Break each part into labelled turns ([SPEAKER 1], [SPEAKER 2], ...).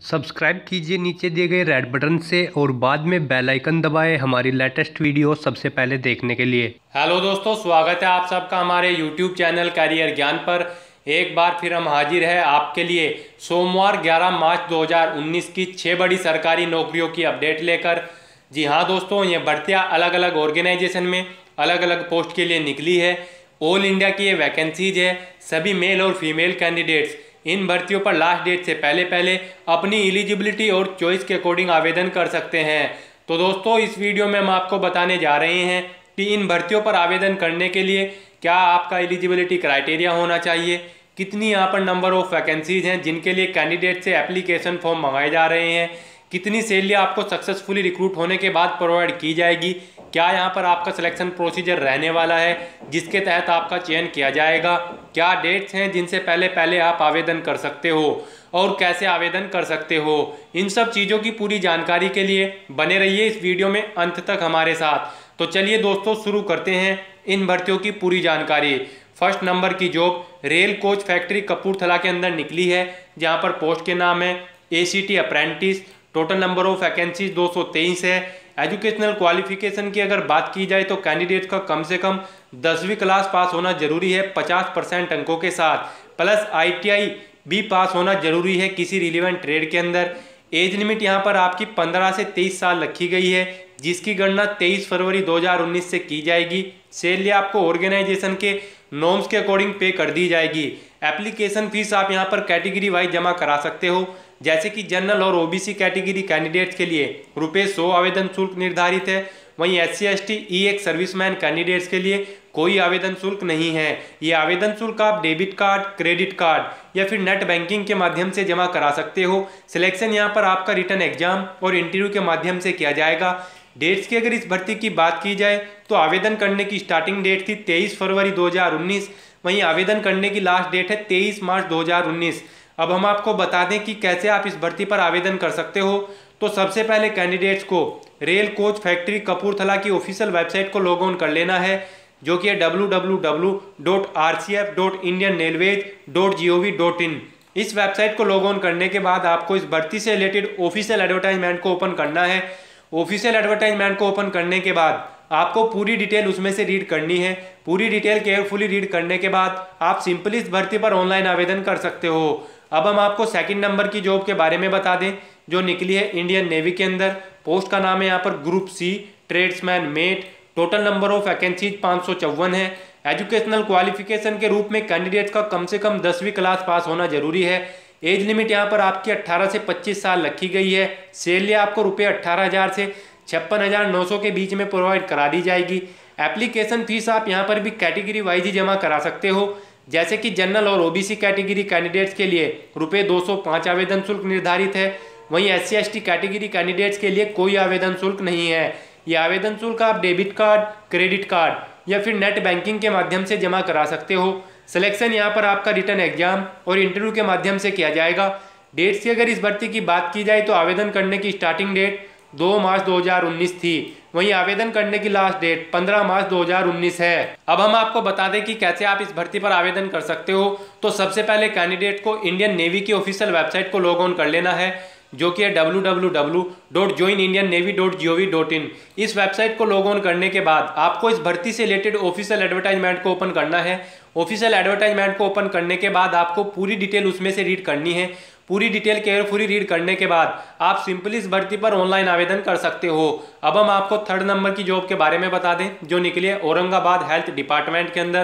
[SPEAKER 1] Subscribe कीजिए नीचे दिए गए रेड बटन से और बाद में बेल आइकन दबाएं हमारी लेटेस्ट वीडियो सबसे पहले देखने के लिए।
[SPEAKER 2] हेलो दोस्तों, स्वागत है आप सबका हमारे यूट्यूब चैनल कैरियर ज्ञान पर। एक बार फिर हम हाजिर है आपके लिए सोमवार 11 मार्च 2019 की 6 बड़ी सरकारी नौकरियों की अपडेट लेकर। जी हाँ दोस्तों, ये भर्तियाँ अलग अलग ऑर्गेनाइजेशन में अलग अलग पोस्ट के लिए निकली है। ऑल इंडिया की ये वैकेंसीज है। सभी मेल और फीमेल कैंडिडेट्स इन भर्तियों पर लास्ट डेट से पहले पहले अपनी एलिजिबिलिटी और चॉइस के अकॉर्डिंग आवेदन कर सकते हैं। तो दोस्तों, इस वीडियो में हम आपको बताने जा रहे हैं कि इन भर्तियों पर आवेदन करने के लिए क्या आपका एलिजिबिलिटी क्राइटेरिया होना चाहिए, कितनी यहाँ पर नंबर ऑफ वैकेंसीज हैं जिनके लिए कैंडिडेट से एप्लीकेशन फॉर्म मंगाए जा रहे हैं, कितनी सैलरी आपको सक्सेसफुली रिक्रूट होने के बाद प्रोवाइड की जाएगी, क्या यहाँ पर आपका सिलेक्शन प्रोसीजर रहने वाला है जिसके तहत आपका चयन किया जाएगा, क्या डेट्स हैं जिनसे पहले पहले आप आवेदन कर सकते हो और कैसे आवेदन कर सकते हो। इन सब चीज़ों की पूरी जानकारी के लिए बने रहिए इस वीडियो में अंत तक हमारे साथ। तो चलिए दोस्तों, शुरू करते हैं इन भर्तियों की पूरी जानकारी। फर्स्ट नंबर की job rail coach factory Kapurthala के अंदर निकली है, जहां पर पोस्ट के नाम है ACT apprentice. Total number of vacancies 223 है। एजुकेशनल क्वालिफिकेशन की अगर बात की जाए तो कैंडिडेट का कम से कम 10वीं क्लास पास होना जरूरी है 50% अंकों के साथ, प्लस ITI भी पास होना जरूरी है किसी रिलेवेंट ट्रेड के अंदर। एज लिमिट यहाँ पर आपकी 15 से 23 साल रखी गई है, जिसकी गणना 23 फरवरी 2019 से की जाएगी। सैलरी आपको ऑर्गेनाइजेशन के नॉर्म्स के अकॉर्डिंग पे कर दी जाएगी। एप्लीकेशन फीस आप यहाँ पर कैटेगरी वाइज जमा करा सकते हो, जैसे कि जनरल और OBC कैटेगरी कैंडिडेट्स के लिए ₹100 आवेदन शुल्क निर्धारित है। वहीं SC ST EX serviceman candidates के लिए कोई आवेदन शुल्क नहीं है। ये आवेदन शुल्क आप डेबिट कार्ड, क्रेडिट कार्ड या फिर नेट बैंकिंग के माध्यम से जमा करा सकते हो। सिलेक्शन यहाँ पर आपका रिटन एग्जाम और इंटरव्यू के माध्यम से किया जाएगा। डेट्स की अगर इस भर्ती की बात की जाए तो आवेदन करने की स्टार्टिंग डेट थी 23 फरवरी 2019। वहीं आवेदन करने की लास्ट डेट है 23 मार्च 2019। अब हम आपको बता दें कि कैसे आप इस भर्ती पर आवेदन कर सकते हो। तो सबसे पहले कैंडिडेट्स को रेल कोच फैक्ट्री कपूरथला की ऑफिशियल वेबसाइट को लॉग ऑन कर लेना है, जो कि है www.rcf.indianrailways.gov.in। इस वेबसाइट को लॉग ऑन करने के बाद आपको इस भर्ती से रिलेटेड ऑफिशियल एडवर्टाइजमेंट को ओपन करना है। ऑफिशियल एडवर्टाइजमेंट को ओपन करने के बाद आपको पूरी डिटेल उसमें से रीड करनी है। पूरी डिटेल केयरफुली रीड करने के बाद आप सिंपली इस भर्ती पर ऑनलाइन आवेदन कर सकते हो। अब हम आपको सेकंड नंबर की जॉब के बारे में बता दें, जो निकली है इंडियन नेवी के अंदर। पोस्ट का नाम है यहाँ पर group C tradesman met. Total number of vacancies 554 है। एजुकेशनल क्वालिफिकेशन के रूप में कैंडिडेट का कम से कम 10वीं क्लास पास होना जरूरी है। एज लिमिट यहाँ पर आपकी 18 से 25 साल रखी गई है। सैलरी आपको ₹18,000 से 56,900 के बीच में प्रोवाइड करा दी जाएगी। एप्लीकेशन फीस आप यहाँ पर भी कैटेगरी वाइज ही जमा करा सकते हो, जैसे कि जनरल और OBC कैटेगरी कैंडिडेट्स के लिए ₹205 आवेदन शुल्क निर्धारित है। वहीं SC ST कैटेगरी कैंडिडेट्स के लिए कोई आवेदन शुल्क नहीं है। ये आवेदन शुल्क आप डेबिट कार्ड, क्रेडिट कार्ड या फिर नेट बैंकिंग के माध्यम से जमा करा सकते हो। सिलेक्शन यहाँ पर आपका रिटन एग्जाम और इंटरव्यू के माध्यम से किया जाएगा। डेट्स की अगर इस भर्ती की बात की जाए तो आवेदन करने की स्टार्टिंग डेट 2 मार्च 2019 थी। वहीं आवेदन करने की लास्ट डेट 15 मार्च 2019 है। अब हम आपको बता दें कि कैसे आप इस भर्ती पर आवेदन कर सकते हो। तो सबसे पहले कैंडिडेट को इंडियन नेवी की ऑफिशियल वेबसाइट को लॉग ऑन कर लेना है, जो कि है www.joinindiannavy.gov.in। इस वेबसाइट को लॉग ऑन करने के बाद आपको इस भर्ती से रिलेटेड ऑफिशियल एडवर्टाइजमेंट को ओपन करना है। ऑफिशियल एडवर्टाइजमेंट को ओपन करने के बाद आपको पूरी डिटेल उसमें से रीड करनी है। पूरी डिटेल केयरफुली रीड करने के बाद आप सिंपली इस भर्ती पर ऑनलाइन आवेदन कर सकते हो। अब हम आपको थर्ड नंबर की जॉब के बारे में बता दें, जो निकली है औरंगाबाद हेल्थ डिपार्टमेंट के अंदर।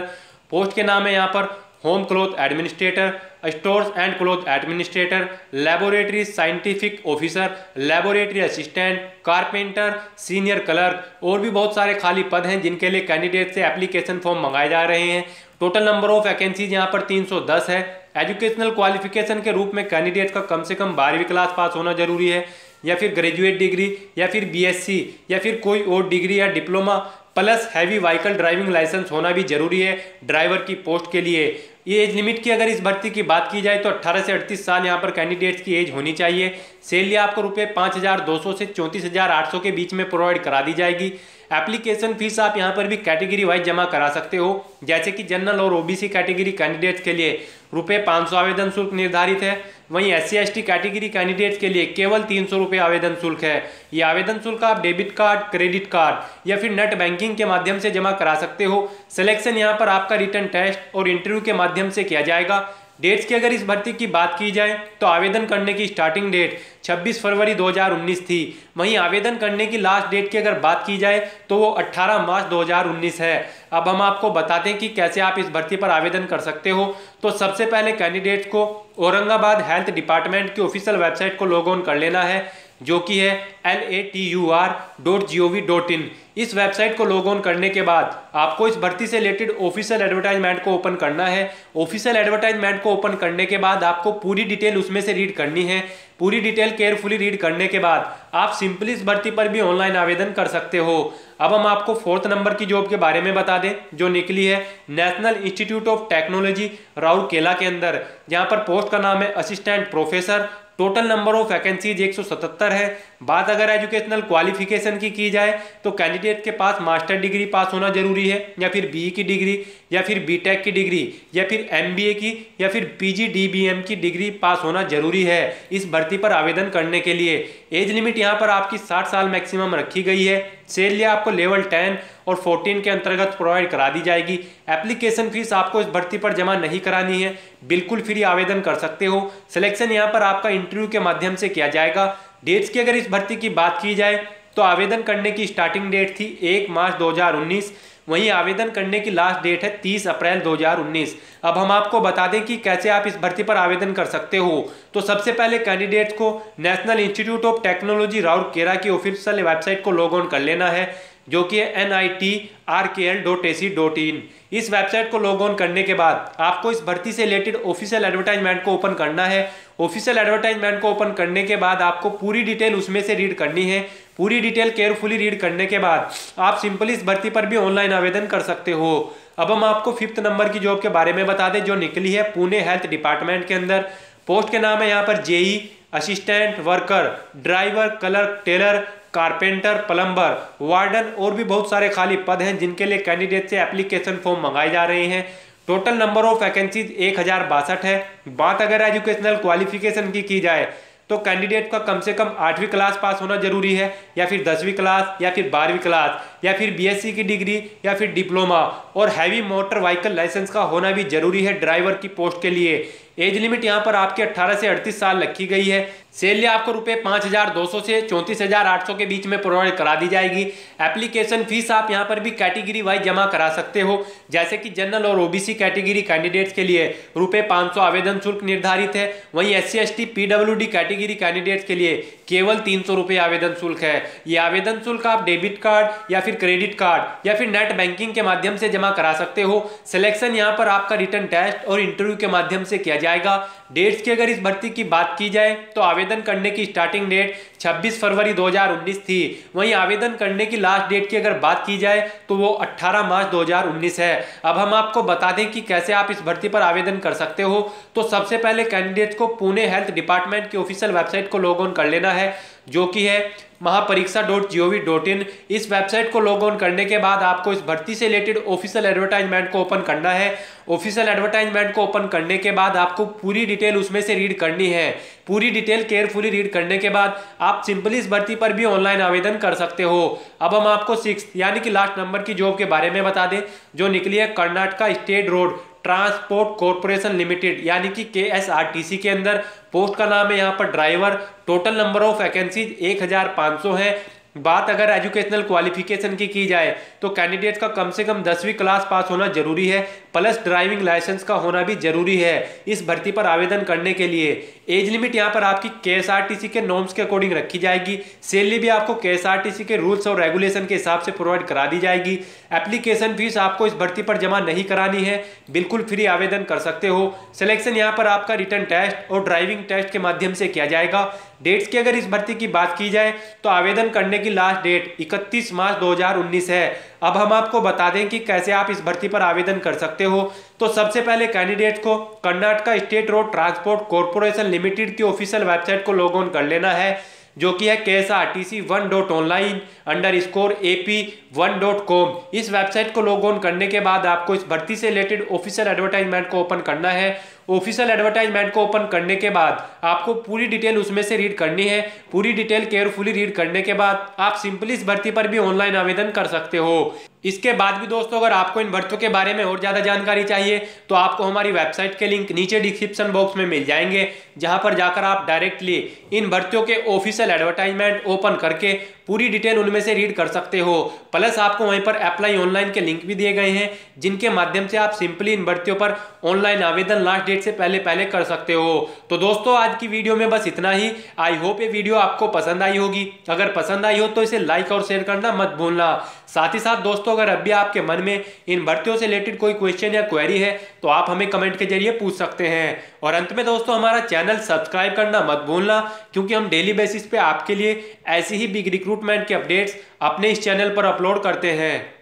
[SPEAKER 2] पोस्ट के नाम है यहाँ पर home cloth administrator, stores and cloth administrator, laboratory scientific officer, laboratory assistant, carpenter, senior clerk और भी बहुत सारे खाली पद हैं जिनके लिए कैंडिडेट से एप्लीकेशन फॉर्म मंगाए जा रहे हैं। टोटल नंबर ऑफ वैकेंसीज यहाँ पर 310 है। एजुकेशनल क्वालिफिकेशन के रूप में कैंडिडेट का कम से कम 12वीं क्लास पास होना जरूरी है, या फिर ग्रेजुएट डिग्री या फिर BSc या फिर कोई और डिग्री या diploma, plus heavy vehicle driving licence होना भी जरूरी है ड्राइवर की पोस्ट के लिए। ये एज लिमिट की अगर इस भर्ती की बात की जाए तो 18 से 38 साल यहाँ पर कैंडिडेट्स की एज होनी चाहिए। सैलरी आपको ₹5,200 से 34,800 के बीच में प्रोवाइड करा दी जाएगी। एप्लीकेशन फीस आप यहाँ पर भी कैटेगरी वाइज जमा करा सकते हो, जैसे कि जनरल और OBC कैटेगरी कैंडिडेट्स के लिए ₹500 आवेदन शुल्क निर्धारित है। वहीं SC/ST कैटेगरी कैंडिडेट्स के लिए केवल 300 रुपये आवेदन शुल्क है। ये आवेदन शुल्क आप डेबिट कार्ड, क्रेडिट कार्ड या फिर नेट बैंकिंग के माध्यम से जमा करा सकते हो। सिलेक्शन यहाँ पर आपका रिटन टेस्ट और इंटरव्यू के माध्यम से किया जाएगा। डेट्स की अगर इस भर्ती की बात की जाए तो आवेदन करने की स्टार्टिंग डेट 26 फरवरी 2019 थी। वहीं आवेदन करने की लास्ट डेट की अगर बात की जाए तो वो 18 मार्च 2019 है। अब हम आपको बताते हैं कि कैसे आप इस भर्ती पर आवेदन कर सकते हो। तो सबसे पहले कैंडिडेट्स को औरंगाबाद हेल्थ डिपार्टमेंट की ऑफिशियल वेबसाइट को लॉग ऑन कर लेना है, जो कि है latur.gov.in। इस वेबसाइट को लॉग ऑन करने के बाद आपको इस भर्ती से रिलेटेड ऑफिशियल एडवर्टाइजमेंट को ओपन करना है। ऑफिशियल एडवर्टाइजमेंट को ओपन करने के बाद आपको पूरी डिटेल उसमें से रीड करनी है। पूरी डिटेल केयरफुली रीड करने के बाद आप सिंपली इस भर्ती पर भी ऑनलाइन आवेदन कर सकते हो। अब हम आपको 4th नंबर की जॉब के बारे में बता दें, जो निकली है national institute of technology Rourkela के अंदर, जहां पर पोस्ट का नाम है assistant professor. Total number of vacancies 177 है। बात अगर एजुकेशनल क्वालिफिकेशन की जाए तो कैंडिडेट के पास मास्टर डिग्री पास होना जरूरी है, या फिर बीई की डिग्री, या फिर बीटेक की डिग्री, या फिर एमबीए की, या फिर पीजीडीबीएम की डिग्री पास होना जरूरी है इस भर्ती पर आवेदन करने के लिए। एज लिमिट यहाँ पर आपकी 60 साल मैक्सिमम रखी गई है। सैलरी आपको लेवल 10 और 14 के अंतर्गत प्रोवाइड करा दी जाएगी। एप्लीकेशन फीस आपको इस भर्ती पर जमा नहीं करानी है, बिल्कुल फ्री आवेदन कर सकते हो। सिलेक्शन यहाँ पर आपका इंटरव्यू के माध्यम से किया जाएगा। डेट्स की अगर इस भर्ती की बात की जाए तो आवेदन करने की स्टार्टिंग डेट थी 1 मार्च 2019। वहीं आवेदन करने की लास्ट डेट है 30 अप्रैल 2019। अब हम आपको बता दें कि कैसे आप इस भर्ती पर आवेदन कर सकते हो। तो सबसे पहले कैंडिडेट्स को national institute of technology Rourkela की ऑफिशियल वेबसाइट को लॉग ऑन कर लेना है, जो कि है nitrkl.ac.in। इस वेबसाइट को लॉग ऑन करने के बाद आपको इस भर्ती से रिलेटेड ऑफिशियल एडवर्टाइजमेंट को ओपन करना है। ऑफिशियल एडवर्टाइजमेंट को ओपन करने के बाद आपको पूरी डिटेल उसमें से रीड करनी है। पूरी डिटेल केयरफुली रीड करने के बाद आप सिंपली इस भर्ती पर भी ऑनलाइन आवेदन कर सकते हो। अब हम आपको 5th नंबर की जॉब के बारे में बता दें, जो निकली है पुणे हेल्थ डिपार्टमेंट के अंदर। पोस्ट के नाम है यहाँ पर JE, assistant worker, driver, clerk, tailor, carpenter, plumber, warden और भी बहुत सारे खाली पद हैं जिनके लिए कैंडिडेट से एप्लीकेशन फॉर्म मंगाए जा रहे हैं। टोटल नंबर ऑफ वैकेंसीज 1062 है। बात अगर एजुकेशनल क्वालिफिकेशन की जाए तो कैंडिडेट का कम से कम 8वीं क्लास पास होना जरूरी है, या फिर 10वीं क्लास, या फिर 12वीं क्लास, या फिर बीएससी की डिग्री, या फिर डिप्लोमा, और हैवी मोटर व्हीकल लाइसेंस का होना भी जरूरी है ड्राइवर की पोस्ट के लिए। एज लिमिट यहाँ पर आपके 18 से 38 साल रखी गई है। सैलरी आपको रुपए 5200 से 34,800 के बीच में प्रोवाइड करा दी जाएगी। एप्लीकेशन फीस आप यहाँ पर भी कैटेगरी वाइज जमा करा सकते हो, जैसे कि जनरल और ओबीसी कैटेगरी कैंडिडेट्स के लिए रुपए 500 आवेदन शुल्क निर्धारित है। वहीं SC/ST PWD कैटेगरी कैंडिडेट्स के लिए केवल 300 रुपये आवेदन शुल्क है। ये आवेदन शुल्क आप डेबिट कार्ड या फिर क्रेडिट कार्ड या फिर नेट बैंकिंग के माध्यम से जमा करा सकते हो। सिलेक्शन यहाँ पर आपका रिटन टेस्ट और इंटरव्यू के माध्यम से किया जाएगा। डेट्स की अगर इस भर्ती की बात की जाए तो आवेदन करने की स्टार्टिंग डेट 26 फरवरी 2019 थी। वहीं आवेदन करने की लास्ट डेट की अगर बात की जाए तो वो 18 मार्च 2019 है। अब हम आपको बता दें कि कैसे आप इस भर्ती पर आवेदन कर सकते हो। तो सबसे पहले कैंडिडेट्स को पुणे हेल्थ डिपार्टमेंट की ऑफिशियल वेबसाइट को लॉग ऑन कर लेना है, जो कि है महापरीक्षा.gov.in। इस वेबसाइट को लॉग ऑन करने के बाद आपको इस भर्ती से रिलेटेड ऑफिशियल एडवर्टाइजमेंट को ओपन करना है। ऑफिशियल एडवर्टाइजमेंट को ओपन करने के बाद आपको पूरी डिटेल उसमें से रीड करनी है। पूरी डिटेल केयरफुली रीड करने के बाद आप सिंपली इस भर्ती पर भी ऑनलाइन आवेदन कर सकते हो। अब हम आपको 6 यानी कि लास्ट नंबर की जॉब के बारे में बता दें, जो निकली है Karnataka state road transport corporation limited यानी कि KSRTC के अंदर। पोस्ट का नाम है यहाँ पर driver. Total number of vacancies 1500 है। बात अगर एजुकेशनल क्वालिफिकेशन की जाए तो कैंडिडेट का कम से कम 10वीं क्लास पास होना जरूरी है, प्लस ड्राइविंग लाइसेंस का होना भी जरूरी है इस भर्ती पर आवेदन करने के लिए। एज लिमिट यहाँ पर आपकी KSRTC के नॉर्म्स के अकॉर्डिंग रखी जाएगी। सैलरी भी आपको KSRTC के रूल्स और रेगुलेशन के हिसाब से प्रोवाइड करा दी जाएगी। एप्लीकेशन फीस आपको इस भर्ती पर जमा नहीं करानी है, बिल्कुल फ्री आवेदन कर सकते हो। सिलेक्शन यहाँ पर आपका रिटन टेस्ट और ड्राइविंग टेस्ट के माध्यम से किया जाएगा। डेट्स की अगर इस भर्ती की बात की जाए तो आवेदन करने की लास्ट डेट 31 मार्च 2019 है। अब हम आपको बता दें कि कैसे आप इस भर्ती पर आवेदन कर सकते हो। तो सबसे पहले कैंडिडेट को Karnataka state road transport corporation limited की ऑफिशियल वेबसाइट को लॉग ऑन कर लेना है, जो कि है KSRTC1.online_AP1.com। इस वेबसाइट को लॉग ऑन करने के बाद आपको इस भर्ती से रिलेटेड ऑफिशियल एडवर्टाइजमेंट को ओपन करना है। ऑफिशियल एडवर्टाइजमेंट को ओपन करने के बाद आपको पूरी डिटेल उसमें से रीड करनी है। पूरी डिटेल केयरफुली रीड करने के बाद आप सिंपली इस भर्ती पर भी ऑनलाइन आवेदन कर सकते हो। इसके बाद भी दोस्तों अगर आपको इन भर्तियों के बारे में और ज़्यादा जानकारी चाहिए तो आपको हमारी वेबसाइट के लिंक नीचे डिस्क्रिप्शन बॉक्स में मिल जाएंगे, जहां पर जाकर आप डायरेक्टली इन भर्तियों के ऑफिशियल एडवर्टाइजमेंट ओपन करके पूरी डिटेल उनमें से रीड कर सकते हो। प्लस आपको वहीं पर अप्लाई ऑनलाइन के लिंक भी दिए गए हैं, जिनके माध्यम से आप सिंपली इन भर्तियों पर ऑनलाइन आवेदन लास्ट डेट से पहले कर सकते हो। तो दोस्तों आज की वीडियो में बस इतना ही। आई होप ये वीडियो आपको पसंद आई होगी। अगर पसंद आई हो तो इसे लाइक और शेयर करना मत भूलना। साथ ही साथ दोस्तों अगर अब भी आपके मन में इन भर्तियों से रिलेटेड कोई क्वेश्चन या क्वेरी है तो आप हमें कमेंट के जरिए पूछ सकते हैं। और अंत में दोस्तों हमारा चैनल सब्सक्राइब करना मत भूलना, क्योंकि हम डेली बेसिस पे आपके लिए ऐसी ही बिग रिक्रूटमेंट के अपडेट्स अपने इस चैनल पर अपलोड करते हैं।